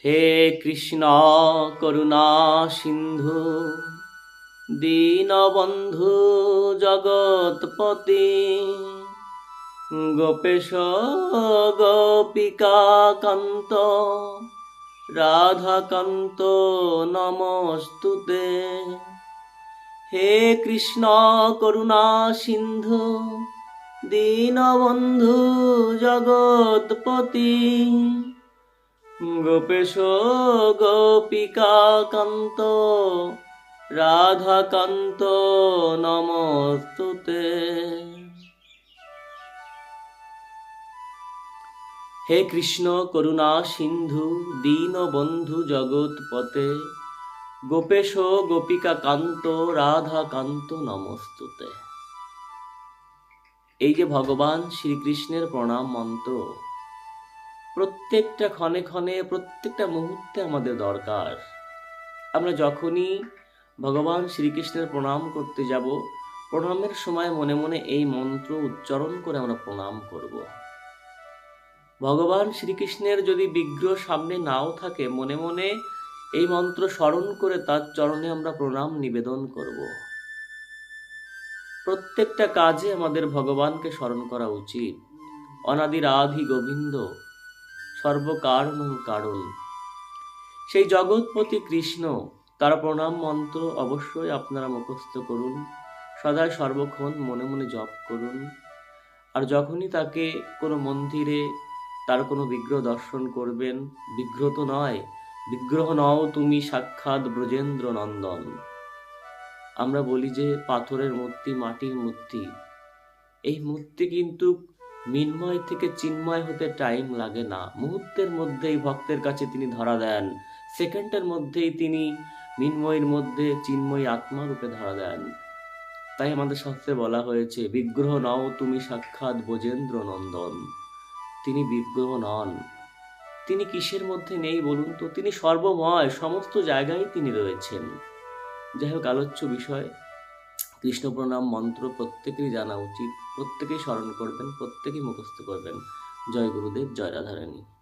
হে কৃষ্ণ করুণা সিন্ধু দীনবন্ধু জগৎপতি গোপেশ গোপিকা কান্ত রাধাকান্ত নমস্তুতে। হে কৃষ্ণ করুণা সিন্ধু দীনবন্ধু জগৎপতি গোপেশ গোপিকা কান্ত রাধাকান্ত নমস্তুতে। হে কৃষ্ণ করুণা সিন্ধু দীনবন্ধু জগৎপতে গোপেশ গোপিকা কান্ত রাধাকান্ত নমস্তুতে। এই যে ভগবান শ্রীকৃষ্ণের প্রণাম মন্ত্র প্রত্যেকটা ক্ষণে ক্ষণে প্রত্যেকটা মুহূর্তে আমাদের দরকার। আমরা যখনই ভগবান শ্রীকৃষ্ণের প্রণাম করতে যাব, প্রণামের সময় মনে মনে এই মন্ত্র উচ্চারণ করে আমরা প্রণাম করব। ভগবান শ্রীকৃষ্ণের যদি বিগ্রহ সামনে নাও থাকে, মনে মনে এই মন্ত্র স্মরণ করে তার চরণে আমরা প্রণাম নিবেদন করব। প্রত্যেকটা কাজে আমাদের ভগবানকে স্মরণ করা উচিত। অনাদির আদি গোবিন্দ সর্বকারণ কারণ, সেই জগৎপতি কৃষ্ণ, তার প্রণাম মন্ত্র অবশ্যই আপনারা মুখস্থ করুন, সদাই সর্বক্ষণ মনে মনে জপ করুন। আর যখনই তাকে কোনো মন্দিরে তার কোনো বিগ্রহ দর্শন করবেন, বিগ্রহ তো নয়, বিগ্রহ নও তুমি সাক্ষাৎ ব্রজেন্দ্র নন্দন। আমরা বলি যে পাথরের মূর্তি, মাটির মূর্তি, এই মূর্তি কিন্তু মিন্ময় থেকে চিন্ময় হতে টাইম লাগে না। মুহূর্তের মধ্যেই ভক্তের কাছে তিনি ধরা দেন, সেকেন্ডের মধ্যেই তিনি মিন্ময়ের মধ্যে চিন্ময় আত্মা রূপে ধরা দেন। তাই আমাদের শাস্ত্রে বলা হয়েছে, বিগ্রহ নও তুমি সাক্ষাৎ ব্রজেন্দ্র নন্দন। তিনি বিগ্রহ নন। তিনি কিসের মধ্যে নেই বলুন তো? তিনি সর্বময়, সমস্ত জায়গায় তিনি রয়েছেন। যাই হোক, আলোচ্য বিষয় কৃষ্ণ প্রণাম মন্ত্র প্রত্যেকেরই জানা উচিত, প্রত্যেকেই স্মরণ করবেন, প্রত্যেকেই মুখস্থ করবেন। জয় গুরুদেব, জয় রাধারানী।